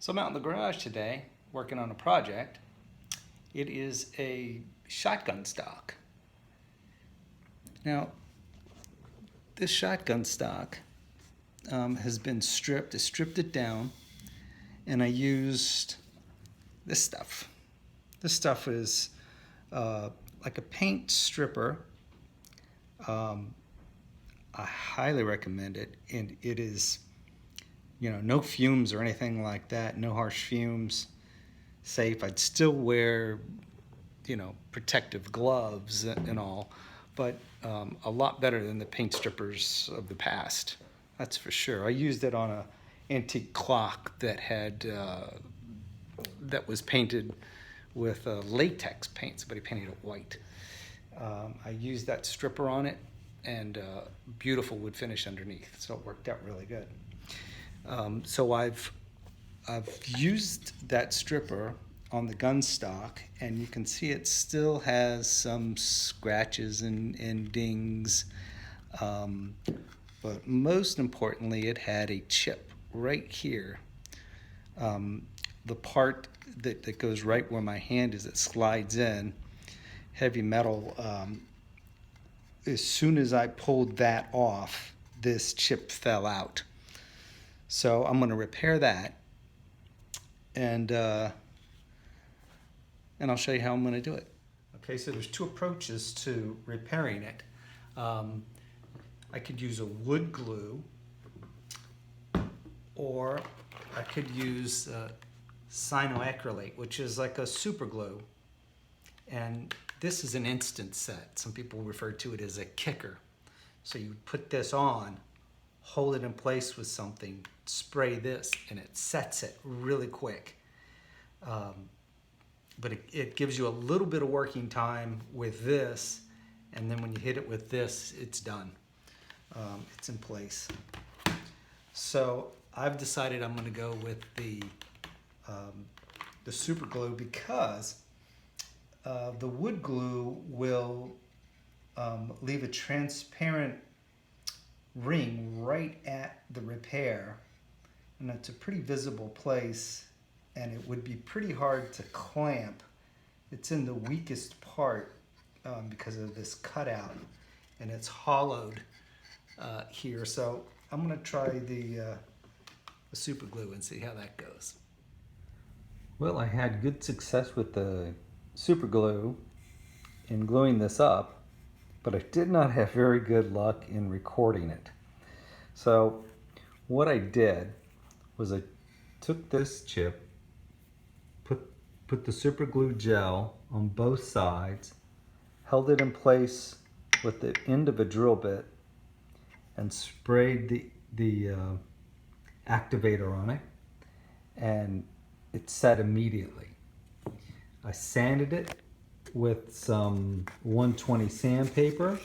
So I'm out in the garage today working on a project. It is a shotgun stock. Now, this shotgun stock has been stripped. I stripped it down and I used this stuff. This stuff is like a paint stripper. I highly recommend it, and it is, no fumes or anything like that, no harsh fumes, safe. I'd still wear, protective gloves and all, but a lot better than the paint strippers of the past, that's for sure. I used it on a antique clock that had that was painted with latex paint. Somebody painted it white. I used that stripper on it, and beautiful wood finish underneath, so it worked out really good. So I've used that stripper on the gun stock, and you can see it still has some scratches and dings, but most importantly, it had a chip right here. The part that goes right where my hand is, it slides in, heavy metal. As soon as I pulled that off, this chip fell out. So I'm going to repair that, and I'll show you how I'm going to do it. Okay, so there's two approaches to repairing it. I could use a wood glue, or I could use cyanoacrylate, which is like a super glue. And this is an instant set. Some people refer to it as a kicker. So you put this on, hold it in place with something, spray this, and it sets it really quick. But it gives you a little bit of working time with this, and then when you hit it with this, it's done. It's in place. So I've decided I'm going to go with the super glue, because the wood glue will leave a transparent ring right at the repair, and it's a pretty visible place, and it would be pretty hard to clamp. It's in the weakest part because of this cutout, and it's hollowed here. So I'm going to try the super glue and see how that goes. Well, I had good success with the super glue in gluing this up, but I did not have very good luck in recording it. So what I did was I took this chip, put the super glue gel on both sides, held it in place with the end of a drill bit, and sprayed the activator on it, and it set immediately. I sanded it with some 120 sandpaper,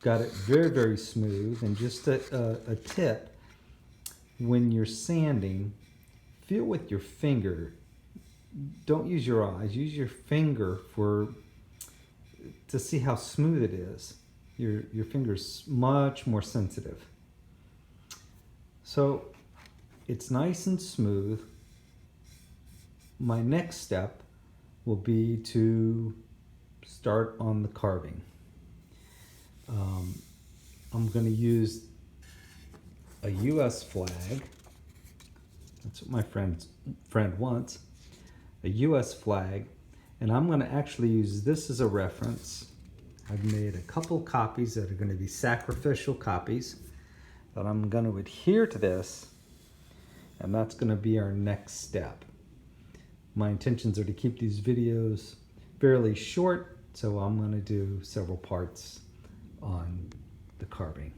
got it very, very smooth. And just a tip, when you're sanding, feel with your finger. Don't use your eyes, use your finger to see how smooth it is. Your finger's much more sensitive. So it's nice and smooth. My next step will be to start on the carving. I'm going to use a US flag. That's what my friend wants. A US flag. And I'm going to actually use this as a reference. I've made a couple copies that are going to be sacrificial copies, but I'm going to adhere to this, and that's going to be our next step. My intentions are to keep these videos fairly short, so I'm going to do several parts on the carving.